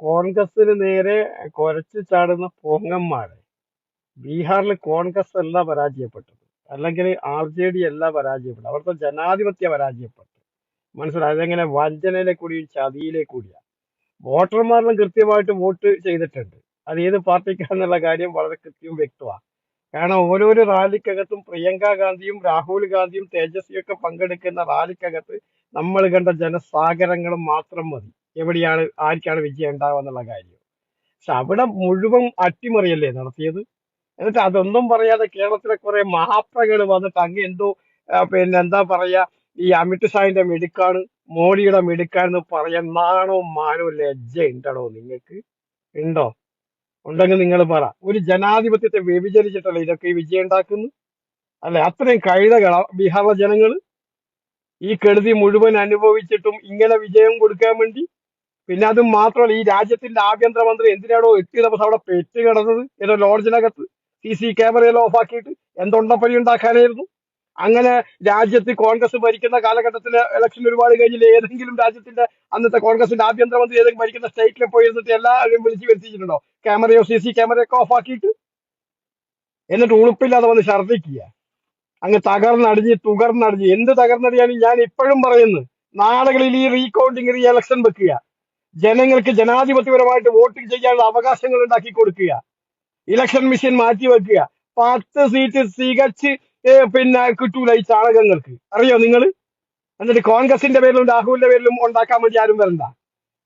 കോൺഗ്രസിന് നേരെ കുരച്ചു ചാടുന്ന പൊങ്ങന്മാര്. ബീഹാറിൽ കോൺഗ്രസ് അല്ല പരാജയപ്പെട്ടത്, അല്ലെങ്കിൽ RJD അല്ല പരാജയപ്പെട്ടത്, അവിടുത്തെ ജനാധിപത്യ പരാജയപ്പെട്ടു. മനസ്സിലായി? അതെങ്ങനെ? വഞ്ചനയിലെ കൂടിയും ചതിയിലെ കൂടിയാ. വോട്ടർമാരിലും കൃത്യമായിട്ട് വോട്ട് ചെയ്തിട്ടുണ്ട്. അത് ഏത് പാർട്ടിക്കാന്നുള്ള കാര്യം വളരെ കൃത്യവും വ്യക്തമാണ്. കാരണം ഓരോരോ റാലിക്കകത്തും പ്രിയങ്ക ഗാന്ധിയും രാഹുൽ ഗാന്ധിയും തേജസ്വിയൊക്കെ പങ്കെടുക്കുന്ന റാലിക്കകത്ത് നമ്മൾ കണ്ട ജനസാഗരങ്ങളും മാത്രം മതി എവിടെയാണ് ആർക്കാണ് വിജയം ഉണ്ടാവുക എന്നുള്ള കാര്യം. പക്ഷെ അവിടെ മുഴുവൻ അട്ടിമറിയല്ലേ നടത്തിയത്. എന്നിട്ട് അതൊന്നും പറയാതെ കേരളത്തിലെ കുറെ മഹാപ്രകൾ വന്നിട്ട് അങ്ങ് എന്തോ പിന്നെ എന്താ പറയാ, ഈ അമിത് ഷാന്റെ മിടുക്കാണ്, മോഡിയുടെ മിടുക്കാണെന്ന് പറയാൻ നാണോ മാനോ ലജ്ജ ഉണ്ടോ നിങ്ങൾക്ക്? ഉണ്ടോ? ഉണ്ടെങ്കിൽ നിങ്ങൾ പറ. ഒരു ജനാധിപത്യത്തെ വ്യഭിചരിച്ചിട്ടല്ലേ ഇതൊക്കെ ഈ വിജയം ഉണ്ടാക്കുന്നു? അല്ലെ? അത്രയും കഴുതകള ബീഹാറിലെ ജനങ്ങൾ ഈ കെടുതി മുഴുവൻ അനുഭവിച്ചിട്ടും ഇങ്ങനെ വിജയം കൊടുക്കാൻ വേണ്ടി. പിന്നെ അത് മാത്രമല്ല, ഈ രാജ്യത്തിന്റെ ആഭ്യന്തരമന്ത്രി എന്തിനാണോ 8 ദിവസം അവിടെ പെറ്റ് കിടന്നത് ഏതോ ലോഡ്ജിനകത്ത് CC ക്യാമറയെല്ലാം ഓഫാക്കിയിട്ട്? എന്തുണ്ടപ്പഴി ഉണ്ടാക്കാനായിരുന്നു? അങ്ങനെ രാജ്യത്ത് കോൺഗ്രസ് ഭരിക്കുന്ന കാലഘട്ടത്തില് ഇലക്ഷൻ ഒരുപാട് കഴിഞ്ഞില്ല, ഏതെങ്കിലും രാജ്യത്തിന്റെ അന്നത്തെ കോൺഗ്രസിന്റെ ആഭ്യന്തരമന്ത്രി ഏതെങ്കിലും ഭരിക്കുന്ന സ്റ്റേറ്റിൽ പോയിരുന്നിട്ട് എല്ലാവരും വിളിച്ച് വരുത്തിയിട്ടുണ്ടോ? ക്യാമറയോ CC ക്യാമറയൊക്കെ ഓഫാക്കിയിട്ട്? എന്നിട്ട് ഉളുപ്പില്ലാതെ വന്ന് ഛർദ്ദിക്കുക. അങ്ങ് തുകർന്നടിഞ്ഞ് എന്ത് തകർന്നടിയാണ്? ഞാൻ ഇപ്പോഴും പറയുന്നു, നാളുകളിൽ ഈ റീകൗണ്ടിങ് റീ എലക്ഷൻ വെക്കുക, ജനങ്ങൾക്ക് ജനാധിപത്യപരമായിട്ട് വോട്ടിംഗ് ചെയ്യാനുള്ള അവകാശങ്ങൾ ഉണ്ടാക്കി കൊടുക്കുക, ഇലക്ഷൻ മെഷീൻ മാറ്റി വെക്കുക. 10 സീറ്റ് തികച്ച് പിന്നെ കിട്ടൂല ഈ ചാണകങ്ങൾക്ക്. അറിയോ നിങ്ങൾ? എന്നിട്ട് കോൺഗ്രസിന്റെ പേരിലും രാഹുലിന്റെ പേരിലും ഉണ്ടാക്കാൻ വേണ്ടി ആരും വരണ്ട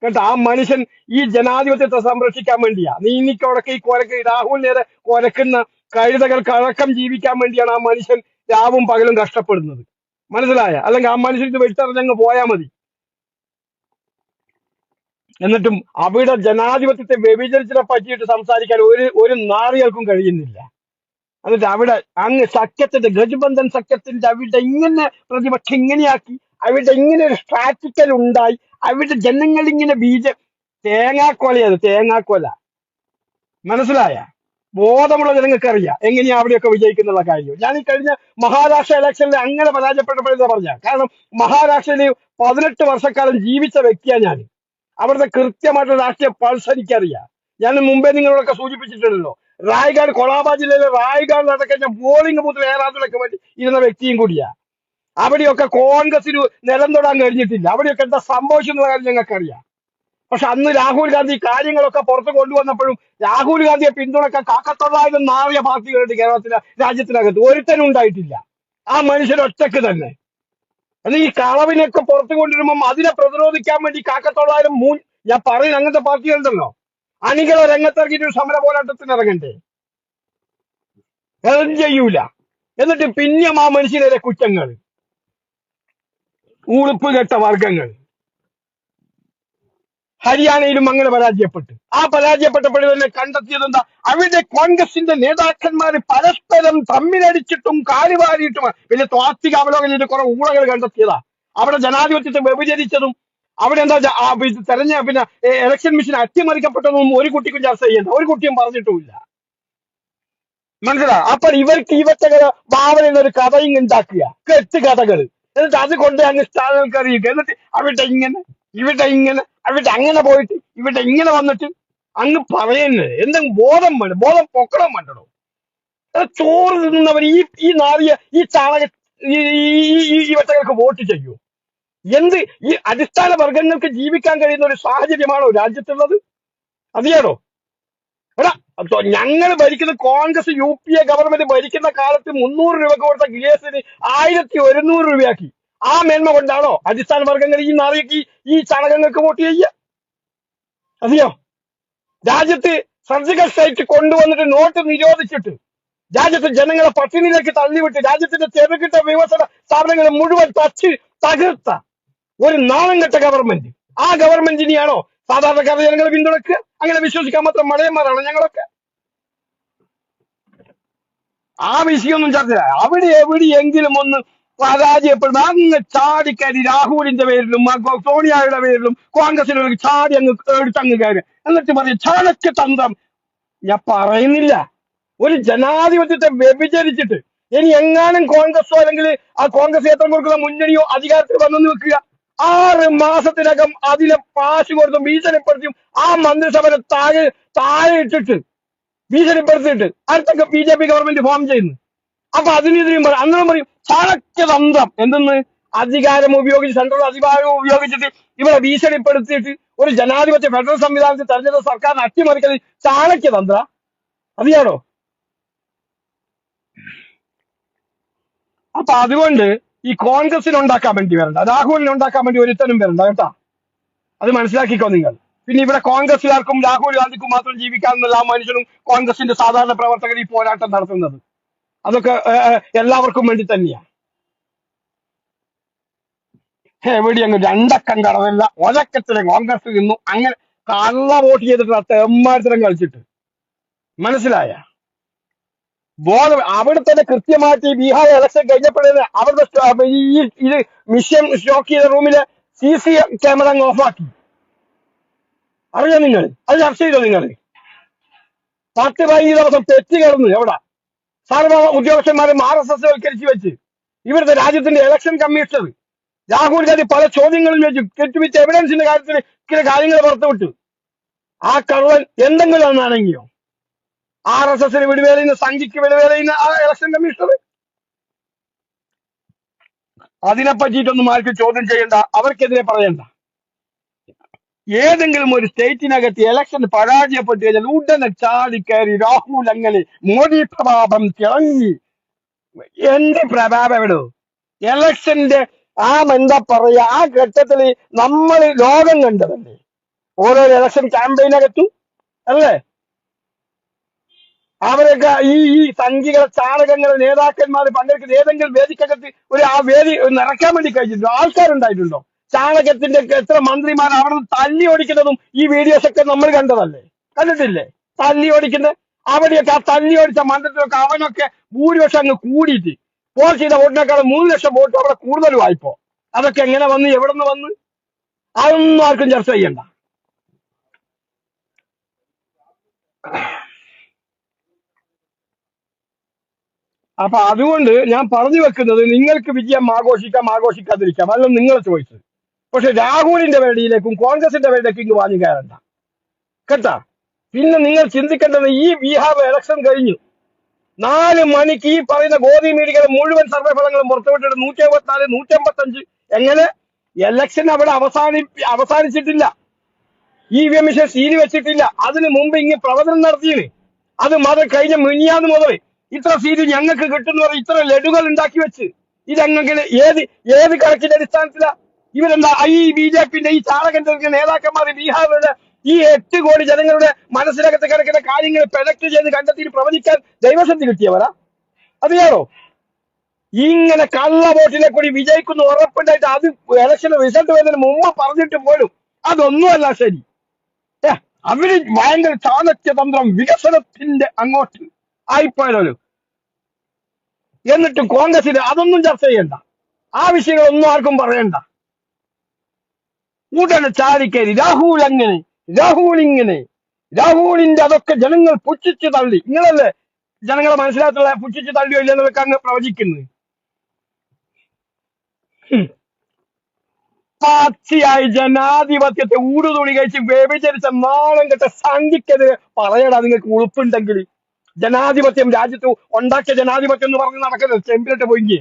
കേട്ടോ. ആ മനുഷ്യൻ ഈ ജനാധിപത്യത്തെ സംരക്ഷിക്കാൻ വേണ്ടിയാ നീനിക്കോടൊക്കെ ഈ രാഹുലിനെ കുരക്കുന്ന കഴുതകൾക്ക് അടക്കം ജീവിക്കാൻ വേണ്ടിയാണ് ആ മനുഷ്യൻ രാവും പകലും കഷ്ടപ്പെടുന്നത്. മനസ്സിലായ? അല്ലെങ്കിൽ ആ മനുഷ്യൻ ഇത് വെച്ചറിഞ്ഞങ്ങ് പോയാ മതി. എന്നിട്ടും അവിടെ ജനാധിപത്യത്തെ വ്യഭിചരിച്ചിനെ പറ്റിയിട്ട് സംസാരിക്കാൻ ഒരു നാറികൾക്കും കഴിയുന്നില്ല. എന്നിട്ട് അവിടെ അങ്ങ് സഖ്യത്തിന്റെ ഗജബന്ധൻ സഖ്യത്തിന്റെ അവിടെ ഇങ്ങനെ പ്രതിപക്ഷം ഇങ്ങനെയാക്കി, അവിടെ ഇങ്ങനെ ഒരു സ്ട്രാറ്റിക്കൽ ഉണ്ടായി, അവിടെ ജനങ്ങൾ ഇങ്ങനെ തേങ്ങാക്കൊലയത് തേങ്ങാക്കൊല. മനസ്സിലായ? ബോധമുള്ള ജനങ്ങൾക്ക് അറിയാം എങ്ങനെയാ അവിടെയൊക്കെ വിജയിക്കുന്നുള്ള കാര്യം. ഞാൻ ഈ കഴിഞ്ഞ മഹാരാഷ്ട്ര ഇലക്ഷനിൽ അങ്ങനെ പരാജയപ്പെട്ടപ്പോഴെന്ന് പറഞ്ഞ കാരണം, മഹാരാഷ്ട്രയിൽ 18 വർഷക്കാലം ജീവിച്ച വ്യക്തിയാണ് ഞാൻ. അവിടുത്തെ കൃത്യമായിട്ടുള്ള രാഷ്ട്രീയ പൾസ് എനിക്കറിയാം. ഞാൻ മുമ്പേ നിങ്ങളോടൊക്കെ സൂചിപ്പിച്ചിട്ടുണ്ടല്ലോ. റായ്ഗാഡ്, കൊളാബ ജില്ലയിലെ റായ്ഗാഡ് നടക്കുന്ന പോളിംഗ് ബൂത്തിൽ ഏറാത്തിലൊക്കെ വേണ്ടി ഇരുന്ന വ്യക്തിയും കൂടിയാ. അവിടെയൊക്കെ കോൺഗ്രസിന് നിലം തൊടാൻ കഴിഞ്ഞിട്ടില്ല. അവിടെയൊക്കെ എന്താ സംഭവിച്ചെന്നുള്ള കാര്യം ഞങ്ങൾക്കറിയാം. പക്ഷെ അന്ന് രാഹുൽ ഗാന്ധി കാര്യങ്ങളൊക്കെ പുറത്ത് കൊണ്ടുവന്നപ്പോഴും രാഹുൽ ഗാന്ധിയെ പിന്തുണക്കാൻ 1,900 നാറിയ പാർട്ടികളുണ്ട് കേരളത്തിലെ രാജ്യത്തിനകത്ത്. ഒരുത്തനും ഉണ്ടായിട്ടില്ല. ആ മനുഷ്യൻ ഒറ്റക്ക് തന്നെ. എന്നാൽ ഈ കളവിനൊക്കെ പുറത്തു കൊണ്ടുവരുമ്പം അതിനെ പ്രതിരോധിക്കാൻ വേണ്ടി 1,900 ഞാൻ പറയുന്ന അങ്ങനത്തെ പാർട്ടികളുണ്ടല്ലോ, അണികളെ രംഗത്തിറങ്ങിയിട്ട് ഒരു സമര പോരാട്ടത്തിന് ഇറങ്ങണ്ടേ? അതും ചെയ്യൂല. എന്നിട്ട് പിന്നെയും ആ മനുഷ്യരെ കുറ്റങ്ങൾ, ഉളുപ്പ് കെട്ട വർഗങ്ങൾ. ഹരിയാനയിലും അങ്ങനെ പരാജയപ്പെട്ടു. ആ പരാജയപ്പെട്ടപ്പോഴും തന്നെ കണ്ടെത്തിയത് എന്താ? അവിടെ കോൺഗ്രസിന്റെ നേതാക്കന്മാർ പരസ്പരം തമ്മിലടിച്ചിട്ടും കാലുവാരിയിട്ടും വലിയ താത്വിക അവലോകനത്തിൽ കുറെ ഊളകൾ കണ്ടെത്തിയതാ. അവിടെ ജനാധിപത്യത്തെ വ്യഭിചരിച്ചതും അവിടെ എന്താ പിന്നെ ഇലക്ഷൻ മെഷീൻ അട്ടിമറിക്കപ്പെട്ടതും ഒരു കുട്ടിക്കും ചർച്ച ചെയ്യണ്ട, ഒരു കുട്ടിയും പറഞ്ഞിട്ടുമില്ല. മനസ്സിലാ? അപ്പോൾ ഇവർക്ക് ഭാവനയിൽ ഒരു കഥയും ഉണ്ടാക്കുക, കെട്ട് കഥകൾ. എന്നിട്ട് അത് കൊണ്ട് അങ്ങ് സ്ഥാനങ്ങൾക്ക് അറിയിക്കുക. എന്നിട്ട് അവിടെ ഇങ്ങനെ അവിടെ അങ്ങനെ പോയിട്ട് ഇവിടെ ഇങ്ങനെ വന്നിട്ട് അങ്ങ് പറയുന്നത് എന്തെങ്കിലും ബോധം വേണം, ബോധം പൊക്കണം വേണ്ടോ? ചോറ് തിന്നുന്നവർ ഈ നാറിയ ഈ ചാണക ഈ വെട്ടകൾക്ക് വോട്ട് ചെയ്യൂ? എന്ത് ഈ അടിസ്ഥാന വർഗങ്ങൾക്ക് ജീവിക്കാൻ കഴിയുന്ന ഒരു സാഹചര്യമാണോ രാജ്യത്തുള്ളത്? അറിയാണോ? എടാ, ഞങ്ങൾ ഭരിക്കുന്ന കോൺഗ്രസ് UPA ഗവൺമെന്റ് ഭരിക്കുന്ന കാലത്ത് 300 രൂപ കൊടുത്ത ഗ്യാസിന് 1,100 രൂപയാക്കി. ആ മേന്മ കൊണ്ടാണോ അടിസ്ഥാന വർഗങ്ങൾ ഈ നാറിയക്ക് ഈ ചാണകങ്ങൾക്ക് വോട്ട് ചെയ്യുക? അറിയോ? രാജ്യത്ത് സർജിക്കൽ സ്ട്രൈക്ക് കൊണ്ടുവന്നിട്ട് നോട്ട് നിരോധിച്ചിട്ട് രാജ്യത്തെ ജനങ്ങളെ പട്ടിണിയിലേക്ക് തള്ളിവിട്ട് രാജ്യത്തിന്റെ ചെറുകിട്ട വ്യവസായ സ്ഥാപനങ്ങൾ മുഴുവൻ തകർത്ത ഒരു നാണം കെട്ട ഗവൺമെന്റ്. ആ ഗവൺമെന്റിനെയാണോ സാധാരണക്കാരുടെ ജനങ്ങൾ പിന്തുണക്കുക? അങ്ങനെ വിശ്വസിക്കാൻ മാത്രം മടയന്മാരാണ് ഞങ്ങളൊക്കെ? ആ വിഷയമൊന്നും ചർച്ച. അവിടെ എവിടെയെങ്കിലും ഒന്ന് പരാജയപ്പെടുന്ന അങ്ങ് ചാടിക്കരി രാഹുലിന്റെ പേരിലും സോണിയയുടെ പേരിലും കോൺഗ്രസിന്റെ ചാടി അങ്ങ് എടുത്തങ്ങ് കയറി. എന്നിട്ട് പറയും ചാണക്യ തന്ത്രം. ഞാൻ പറയുന്നില്ല, ഒരു ജനാധിപത്യത്തെ വ്യഭിചരിച്ചിട്ട് ഇനി എങ്ങാനും കോൺഗ്രസോ അല്ലെങ്കിൽ ആ കോൺഗ്രസ് ഏത്തം കൊടുക്കുന്ന മുന്നണിയോ അധികാരത്തിൽ വന്നെന്ന് വെക്കുക, 6 മാസത്തിനകം അതിലെ പാശ് കൊടുത്തും ഭീഷണിപ്പെടുത്തിയും ആ മന്ത്രിസഭ താഴെ ഇട്ടിട്ട് ഭീഷണിപ്പെടുത്തിയിട്ട് അടുത്ത BJP ഗവൺമെന്റ് ഫോം ചെയ്യുന്നു. അപ്പൊ അതിനെതിരെയും പറയും, അന്നേരം പറയും ചാണക്യതന്ത്രം എന്തെന്ന്, അധികാരം ഉപയോഗിച്ച് സെൻട്രൽ അധികാരം ഉപയോഗിച്ചിട്ട് ഇവിടെ ഭീഷണിപ്പെടുത്തിയിട്ട് ഒരു ജനാധിപത്യ ഫെഡറൽ സംവിധാനത്തിൽ തെരഞ്ഞെടുത്ത സർക്കാരിനെ അട്ടിമറിക്കൽ ചാണക്യതന്ത്ര. അറിയാണോ? അപ്പൊ അതുകൊണ്ട് ഈ കോൺഗ്രസിനെ ഉണ്ടാക്കാൻ വേണ്ടി വരണ്ട, രാഹുലിനെ ഉണ്ടാക്കാൻ വേണ്ടി ഒരുത്തനും വരണ്ട കേട്ടാ. അത് മനസ്സിലാക്കിക്കോ നിങ്ങൾ. പിന്നെ ഇവിടെ കോൺഗ്രസുകാർക്കും രാഹുൽ ഗാന്ധിക്കും മാത്രം ജീവിക്കാമെന്നല്ല ആ മനുഷ്യനും കോൺഗ്രസിന്റെ സാധാരണ പ്രവർത്തകർ ഈ പോരാട്ടം നടത്തുന്നത്. അതൊക്കെ എല്ലാവർക്കും വേണ്ടി തന്നെയാ. എവിടെയും രണ്ടക്കം കടന്നില്ല, ഒരക്കത്തിലെ കോൺഗ്രസ് നിന്നു. അങ്ങനെ കള്ള വോട്ട് ചെയ്തിട്ട് തെമ്മാരത്തരം കളിച്ചിട്ട്. മനസ്സിലായ? ബോധം അവിടെ തന്നെ കൃത്യമായിട്ട് ഈ ബീഹാർ ഇലക്ഷൻ കഴിഞ്ഞപ്പോഴേ അവരുടെ ഇത് മിഷൻ സ്റ്റോക്ക് ചെയ്ത റൂമിലെ CC ക്യാമറ അങ്ങ് ഓഫാക്കി. അറിയാം നിങ്ങൾ? അത് ചർച്ച ചെയ്തോ നിങ്ങൾ? 10-15 ദിവസം തെറ്റി കിടന്നു എവിടെ സർവ ഉദ്യോഗസ്ഥന്മാരെ RSS വൽക്കരിച്ച് വെച്ച് ഇവിടുത്തെ രാജ്യത്തിന്റെ ഇലക്ഷൻ കമ്മീഷണർ രാഹുൽ ഗാന്ധി പല ചോദ്യങ്ങളും ചോദിച്ചു. കെട്ടുവിറ്റ് എവിഡൻസിന്റെ കാര്യത്തിൽ ചില കാര്യങ്ങൾ പുറത്തുവിട്ടു. ആ കള്ളൻ എന്തെങ്കിലും ഒന്നാണെങ്കിലോ RSSന് വിടുവേലയുന്ന, സംഘിക്ക് വിടുവേലയുന്ന ആ ഇലക്ഷൻ കമ്മീഷണർ. അതിനെ പറ്റിയിട്ടൊന്നും ആർക്കും ചോദ്യം ചെയ്യണ്ട, അവർക്കെതിരെ പറയണ്ട. ഏതെങ്കിലും ഒരു സ്റ്റേറ്റിനകത്ത് ഇലക്ഷൻ പരാജയപ്പെട്ടു കഴിഞ്ഞാൽ ഉടനെ ചാടിക്കയറി രാഹുൽ അങ്ങനെ മോദി പ്രഭാവം തിളങ്ങി. എന്റെ പ്രഭാവം എവിടോ? ഇലക്ഷന്റെ എന്താ പറയാ, ആ ഘട്ടത്തിൽ നമ്മൾ ലോകം കണ്ടതല്ലേ ഓരോ ഇലക്ഷൻ ക്യാമ്പയിനകത്തും, അല്ലേ? അവരൊക്കെ ഈ സംഘികളെ ചാണകങ്ങളെ നേതാക്കന്മാർ പങ്കെടുക്കുന്ന ഏതെങ്കിലും വേദിക്കകത്ത് ആ വേദി നിറയ്ക്കാൻ വേണ്ടി കഴിഞ്ഞിട്ടുണ്ടോ? ആൾക്കാരുണ്ടായിട്ടുണ്ടോ? ചാണകത്തിന്റെ എത്ര മന്ത്രിമാർ അവിടെ നിന്ന് തല്ലി ഓടിക്കുന്നതും ഈ വീഡിയോസ് ഒക്കെ നമ്മൾ കണ്ടതല്ലേ, കണ്ടിട്ടില്ലേ? തല്ലി ഓടിക്കുന്നത് അവിടെയൊക്കെ, ആ തല്ലി ഓടിച്ച മണ്ഡലത്തിലൊക്കെ അവനൊക്കെ ഭൂരിപക്ഷം അങ്ങ് കൂടിയിട്ട് പോൾ ചെയ്ത വോട്ടിനേക്കാളും 3 ലക്ഷം വോട്ട് അവിടെ കൂടുതലും ആയിപ്പോ. അതൊക്കെ എങ്ങനെ വന്ന്, എവിടെ നിന്ന് വന്ന്? അതൊന്നും ആർക്കും ചർച്ച ചെയ്യണ്ട. അപ്പൊ അതുകൊണ്ട് ഞാൻ പറഞ്ഞു വെക്കുന്നത്, നിങ്ങൾക്ക് വിജയം ആഘോഷിക്കാതിരിക്കാം, അല്ല നിങ്ങളെ ചോയ്സ്. പക്ഷെ രാഹുലിന്റെ വേദിയിലേക്കും കോൺഗ്രസിന്റെ വേദിയിലേക്കും ഇങ്ങ് വാങ്ങി കയറണ്ട കേട്ടാ. പിന്നെ നിങ്ങൾ ചിന്തിക്കേണ്ടത്, ഈ ബീഹാർ ഇലക്ഷൻ കഴിഞ്ഞു 4 മണിക്ക് ഈ പറയുന്ന ഗോദി മീഡിയകളെ മുഴുവൻ സർവേ ഫലങ്ങളും പുറത്തുവിട്ടിട്ട് 174, 155. എങ്ങനെ? ഇലക്ഷൻ അവിടെ അവസാനിച്ചിട്ടില്ല. EVM മിഷൻ സീല് വെച്ചിട്ടില്ല. അതിന് മുമ്പ് ഇങ്ങനെ പ്രവർത്തനം നടത്തിയത്. അത് കഴിഞ്ഞ മിനിയാന്ന് മുതൽ ഇത്ര സീറ്റ് ഞങ്ങൾക്ക് കിട്ടുന്ന പറഞ്ഞ് ഇത്ര ലഡുകൾ ഉണ്ടാക്കി വെച്ച് ഇതങ്ങനെ ഏത് കണക്കിന്റെ അടിസ്ഥാനത്തിലാ ഇവരെന്താ ഈ BJPന്റെ ഈ ചാണകന്റെ നേതാക്കന്മാർ ബീഹാറിലെ ഈ 8 കോടി ജനങ്ങളുടെ മനസ്സിനകത്ത് കിടക്കുന്ന കാര്യങ്ങൾ പ്രൊജക്ട് ചെയ്ത് കണ്ടെത്തി പ്രവചിക്കാൻ ദൈവശക്തി കിട്ടിയവരാ? അറിയാറോ? ഇങ്ങനെ കള്ള വോട്ടിനെ കൂടി വിജയിക്കുന്ന ഉറപ്പുണ്ടായിട്ട് അത് ഇലക്ഷൻ റിസൾട്ട് വരുന്നതിന് മുമ്പ് പറഞ്ഞിട്ട് പോലും അതൊന്നുമല്ല ശരി. അവര് ഭയങ്കര ചാണക്യതന്ത്രം വികസനത്തിന്റെ അങ്ങോട്ട് ആയിപ്പോയാലോ. എന്നിട്ടും കോൺഗ്രസിന് അതൊന്നും ചർച്ച ചെയ്യണ്ട, ആ വിഷയങ്ങളൊന്നും ആർക്കും പറയണ്ട. ഉടനെ ചാടിക്കയറി രാഹുൽ അങ്ങനെ, രാഹുൽ ഇങ്ങനെ, രാഹുലിന്റെ അതൊക്കെ ജനങ്ങൾ പുച്ഛിച്ച് തള്ളി. നിങ്ങളല്ലേ ജനങ്ങളെ മനസ്സിലാകത്തുള്ള പുച്ഛിച്ച് തള്ളിയോ ഇല്ലെന്നൊക്കെ അങ്ങ് പ്രവചിക്കുന്നത്. പച്ചയായി ജനാധിപത്യത്തെ ഊടുതുണി കഴിച്ച് വ്യഭിചരിച്ച നാളം കെട്ട സംഘിക്കത് പറയടാ. നിങ്ങൾക്ക് ഉളുപ്പുണ്ടെങ്കിൽ ജനാധിപത്യം രാജ്യത്ത് ഉണ്ടാക്കിയ ജനാധിപത്യം എന്ന് പറഞ്ഞ് നടക്കുന്നത് ചെമ്പിലിട്ട് പോയില്ലേ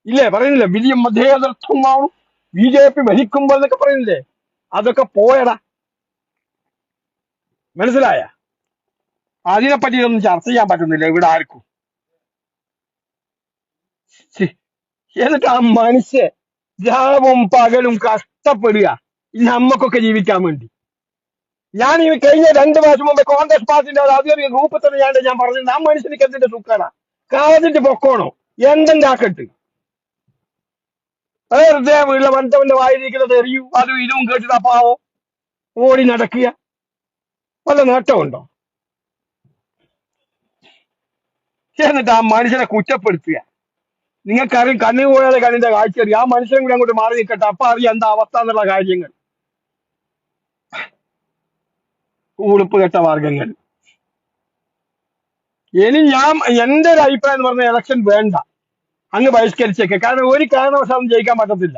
ഇല്ലേ? പറയുന്നില്ലേ വിധിയും മധ്യേതൃത്വമാവും BJP ഭരിക്കുമ്പോൾ എന്നൊക്കെ പറയുന്നില്ലേ? അതൊക്കെ പോയടാ. മനസ്സിലായ? അതിനെപ്പറ്റി ഇതൊന്നും ചർച്ച ചെയ്യാൻ പറ്റുന്നില്ല ഇവിടെ ആർക്കും. എന്നിട്ട് ആ മനുഷ്യ രാവും പകലും കഷ്ടപ്പെടുക നമ്മക്കൊക്കെ ജീവിക്കാൻ വേണ്ടി. ഞാൻ ഈ കഴിഞ്ഞ 2 മാസം മുമ്പ് കോൺഗ്രസ് പാർട്ടിന്റെ ഔദ്യോഗിക ഗ്രൂപ്പ് തന്നെ ഞാൻ പറഞ്ഞിട്ടുണ്ട്, ആ മനുഷ്യനിക്ക് എന്തിന്റെ സുഖാണ്? കാതിന്റെ പൊക്കോണോ എന്തെങ്കിലും ആക്കട്ട്, വെറുതെ വീട്ടിലെ വണ്ടവന്റെ വായിരിക്കുന്നത് എറിയൂ, അതും ഇതും കേട്ടിട്ട് പാവോ ഓടി നടക്കുക, വല്ല നേട്ടമുണ്ടോ? എന്നിട്ട് ആ മനുഷ്യനെ കുറ്റപ്പെടുത്തുക. നിങ്ങൾക്കറിയാം, കണ്ണു പോയാലെ കണ്ണിന്റെ കാഴ്ച അറിയാം. ആ മനുഷ്യനും കൂടി അങ്ങോട്ട് മാറി നിൽക്കട്ടെ, അപ്പൊ അറിയാം എന്താ അവസ്ഥ എന്നുള്ള കാര്യങ്ങൾ. ഉളുപ്പ് കെട്ട മാർഗങ്ങൾ. ഇനി എന്റെ ഒരു അഭിപ്രായം എന്ന് പറഞ്ഞ ഇലക്ഷൻ വേണ്ട, അങ്ങ് ബഹിഷ്കരിച്ചേക്കെ. കാരണം ഒരു കാരണവശാലും ജയിക്കാൻ പറ്റത്തില്ല.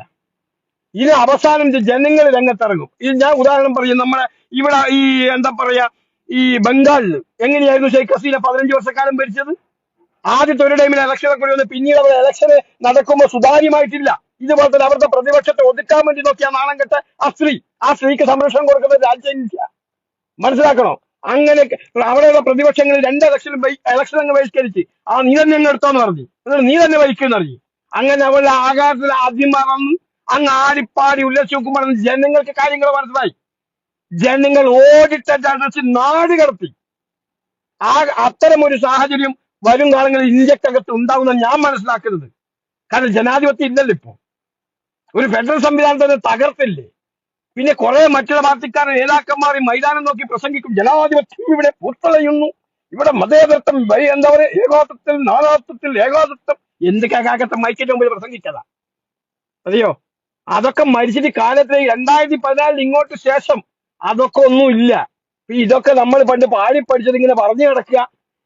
ഇത് അവസാനം ഇത് ജനങ്ങൾ രംഗത്തിറങ്ങും. ഇത് ഞാൻ ഉദാഹരണം പറയും. നമ്മളെ ഇവിടെ ഈ എന്താ പറയാ, ഈ ബംഗാളിൽ എങ്ങനെയായിരുന്നു ഷെയ്ഖ് ഹസീന 15 വർഷക്കാലം ഭരിച്ചത്? ആദ്യത്തെ ഒരു ടൈമിൽ ഇലക്ഷനെ കൂടി വന്ന് പിന്നീട് അവർ ഇലക്ഷന് നടക്കുമ്പോൾ സുതാര്യമായിട്ടില്ല. ഇതുപോലെ തന്നെ അവിടുത്തെ പ്രതിപക്ഷത്തെ ഒതുക്കാൻ വേണ്ടി നോക്കിയ നാണം കെട്ട ആ സ്ത്രീക്ക് സംരക്ഷണം കൊടുക്കുന്ന രാജ്യം ഇന്ത്യ. മനസ്സിലാക്കണോ? അങ്ങനെ അവിടെയുള്ള പ്രതിപക്ഷങ്ങൾ 2 ഇലക്ഷൻ അങ്ങ് ബഹിഷ്കരിച്ച് നീ തന്നെ അങ്ങ് എടുത്തോന്ന് പറഞ്ഞു, എന്നിട്ട് നീ തന്നെ ഭരിക്കുന്ന പറഞ്ഞു. അങ്ങനെ അവളുടെ ആകാശത്തിൽ ആദ്യം മറന്ന് അങ്ങ് ആടിപ്പാടി ഉല്ലസിച്ച് നോക്കുമ്പോൾ ജനങ്ങൾക്ക് കാര്യങ്ങൾ മനസ്സിലായി. ജനങ്ങൾ ഓടിട്ടടിച്ച് നാട് കടത്തി. അത്തരം ഒരു സാഹചര്യം വരും കാലങ്ങളിൽ ഇന്ത്യക്കകത്ത് ഉണ്ടാവുന്ന ഞാൻ മനസ്സിലാക്കുന്നത്. കാരണം ജനാധിപത്യം ഇല്ലല്ലോ ഇപ്പൊ. ഒരു ഫെഡറൽ സംവിധാനത്തെ തകർത്തില്ലേ. പിന്നെ കുറെ മറ്റുള്ള പാർട്ടിക്കാരൻ നേതാക്കന്മാർ മൈതാനം നോക്കി പ്രസംഗിക്കും, ജനാധിപത്യം ഇവിടെ പുറത്തളയുന്നു, ഇവിടെ മതേതരത്വം എന്താ പറയുക, ഏകോപത്തിൽ നാനാത്വത്തിൽ ഏകോപത്വം. എന്തൊക്കെ കാക്കത്തെ മൈക്കിന്റെ മുമ്പിൽ പ്രസംഗിച്ചതാ അറിയോ? അതൊക്കെ മരിച്ചിട്ട് കാലത്ത് 2014 ഇങ്ങോട്ട് ശേഷം അതൊക്കെ ഒന്നും ഇല്ല. ഇതൊക്കെ നമ്മൾ പണ്ട് പാടി പഠിച്ചത് ഇങ്ങനെ പറഞ്ഞു കിടക്കുക,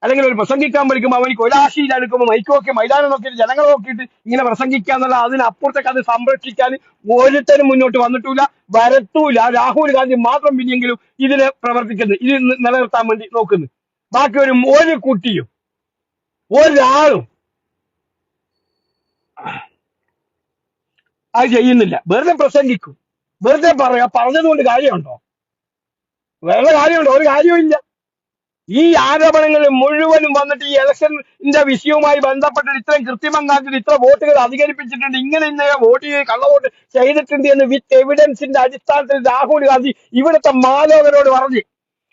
അല്ലെങ്കിൽ ഒരു പ്രസംഗിക്കാൻ പഠിക്കുമ്പോൾ അവനിക്ക് ഒരാശയിൽ എടുക്കുമ്പോൾ മൈക്ക് നോക്കി മൈതാനം നോക്കിയിട്ട് ജനങ്ങളെ നോക്കിയിട്ട് ഇങ്ങനെ പ്രസംഗിക്കുക എന്നുള്ള അതിനപ്പുറത്തേക്ക് അത് സംരക്ഷിക്കാൻ ഒരുത്തരും മുന്നോട്ട് വന്നിട്ടില്ല, വരത്തൂല. രാഹുൽ ഗാന്ധി മാത്രം പിന്നെങ്കിലും ഇതിന് പ്രവർത്തിക്കുന്നു, ഇത് നിലനിർത്താൻ വേണ്ടി നോക്കുന്നു. ബാക്കി ഒരു കുട്ടിയും ഒരാളും അത് ചെയ്യുന്നില്ല. വെറുതെ പ്രസംഗിക്കും, വെറുതെ പറഞ്ഞതുകൊണ്ട് കാര്യമുണ്ടോ? വേറെ കാര്യമുണ്ടോ? ഒരു കാര്യവും ഇല്ല. ഈ ആരോപണങ്ങൾ മുഴുവനും വന്നിട്ട് ഈ ഇലക്ഷന്റെ വിഷയവുമായി ബന്ധപ്പെട്ടിട്ട് ഇത്രയും കൃത്രിമം കാണിച്ചിട്ട് ഇത്ര വോട്ടുകൾ അധികരിപ്പിച്ചിട്ടുണ്ട്, ഇങ്ങനെ വോട്ട് കള്ളവോട്ട് ചെയ്തിട്ടുണ്ട് എന്ന് വിത്ത് എവിഡൻസിന്റെ അടിസ്ഥാനത്തിൽ രാഹുൽ ഗാന്ധി ഇവിടുത്തെ മാലോകരോട് പറഞ്ഞു.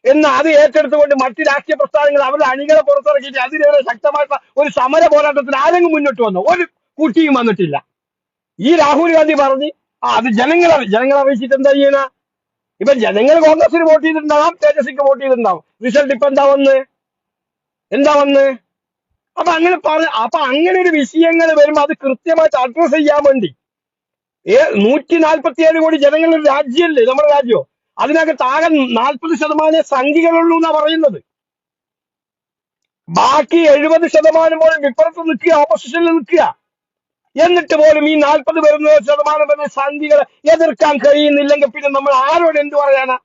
എന്ന് അത് ഏറ്റെടുത്തുകൊണ്ട് മറ്റ് രാഷ്ട്രീയ പ്രസ്ഥാനങ്ങൾ അവരുടെ അണികളെ പുറത്തിറക്കിയിട്ട് അതിലേറെ ശക്തമായിട്ടുള്ള ഒരു സമര പോരാട്ടത്തിന് ആരെങ്കിലും മുന്നോട്ട് വന്നു? ഒരു കുട്ടിയും വന്നിട്ടില്ല. ഈ രാഹുൽ ഗാന്ധി പറഞ്ഞ് അത് ജനങ്ങൾ അറിയിച്ചിട്ട് എന്താ ചെയ്യണ? ഇപ്പൊ ജനങ്ങൾ കോൺഗ്രസിന് വോട്ട് ചെയ്തിട്ടുണ്ടാവാം, തേജസ്വിക്ക് വോട്ട് ചെയ്തിട്ടുണ്ടാവും. റിസൾട്ട് ഇപ്പൊ എന്താ വന്ന് അപ്പൊ അങ്ങനെ ഒരു വിഷയങ്ങൾ വരുമ്പോ അത് കൃത്യമായിട്ട് അഡ്രസ് ചെയ്യാൻ വേണ്ടി 147 കോടി ജനങ്ങളുടെ രാജ്യമല്ലേ നമ്മുടെ രാജ്യം. അതിനകത്ത് ആകെ 40% സംഖ്യകളുള്ളൂ എന്നാ പറയുന്നത്. ബാക്കി 70% പോലും വിപ്പുറത്ത് നിൽക്കുക, ഓപ്പോസിഷനിൽ നിൽക്കുക. എന്നിട്ട് പോലും ഈ 40% വരുന്ന സംഖ്യകളെ എതിർക്കാൻ കഴിയുന്നില്ലെങ്കിൽ പിന്നെ നമ്മൾ ആരോട് എന്തു പറയാനാ?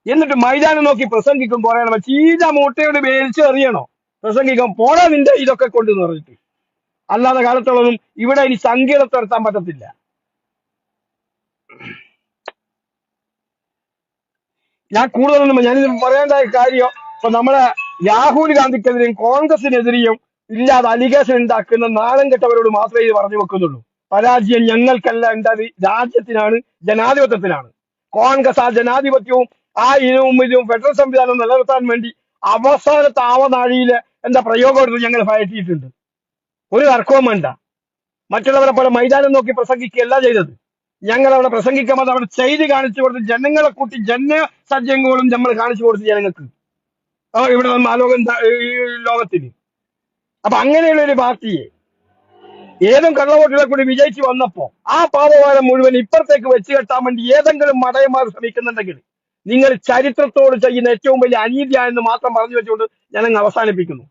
എന്നിട്ട് മൈതാനം നോക്കി പ്രസംഗിക്കും പറയണം, ചീന മൂട്ടയോട് മേടിച്ച് എറിയണോ പ്രസംഗിക്കും, പോടാ നിന്റെ ഇതൊക്കെ കൊണ്ടെന്ന് പറഞ്ഞിട്ട്. അല്ലാതെ കാലത്തോളൊന്നും ഇവിടെ ഇനി സംഖ്യകളെ തുരത്താൻ പറ്റത്തില്ല. ഞാൻ കൂടുതലൊന്നും ഞാനിത് പറയേണ്ട കാര്യം, ഇപ്പൊ നമ്മളെ രാഹുൽ ഗാന്ധിക്കെതിരെയും കോൺഗ്രസിനെതിരെയും ഇല്ലാതെ അലിഗേഷൻ ഉണ്ടാക്കുന്ന നാളം കെട്ടവരോട് മാത്രമേ ഇത് പറഞ്ഞു വെക്കുന്നുള്ളൂ. പരാജയം ഞങ്ങൾക്കല്ല, ഉണ്ടായത് രാജ്യത്തിനാണ്, ജനാധിപത്യത്തിനാണ്. കോൺഗ്രസ് ആ ജനാധിപത്യവും ആ ഇതും ഫെഡറൽ സംവിധാനം നിലനിർത്താൻ വേണ്ടി അവസാനത്തെ ആവനാഴിയില് പ്രയോഗം എടുത്ത് ഞങ്ങൾ പയറ്റിയിട്ടുണ്ട്. ഒരു തർക്കവും വേണ്ട. മറ്റുള്ളവരെ പോലെ മൈതാനം നോക്കി പ്രസംഗിക്കുകയല്ല ചെയ്തത്. ഞങ്ങൾ അവിടെ പ്രസംഗിക്കുമ്പോൾ അവിടെ ചെയ്ത് കാണിച്ചു കൊടുത്ത് ജനങ്ങളെ കൂട്ടി ജനസജ്ജങ്ങളും നമ്മൾ കാണിച്ചു കൊടുത്ത് ജനങ്ങൾക്ക് ഇവിടെ ലോകത്തിന്. അപ്പൊ അങ്ങനെയുള്ള ഒരു പാർട്ടിയെ ഏതും കള്ളവോട്ടുകളെ കൂടി വിജയിച്ചു വന്നപ്പോ ആ പാപവാരം മുഴുവൻ ഇപ്പുറത്തേക്ക് വെച്ച് കെട്ടാൻ വേണ്ടി ഏതെങ്കിലും മടയന്മാർ ശ്രമിക്കുന്നുണ്ടെങ്കിൽ നിങ്ങൾ ചരിത്രത്തോട് ചെയ്യുന്ന ഏറ്റവും വലിയ അനീതിയാണെന്ന് മാത്രം പറഞ്ഞു വെച്ചുകൊണ്ട് ഞാൻ അങ്ങ് അവസാനിപ്പിക്കുന്നു.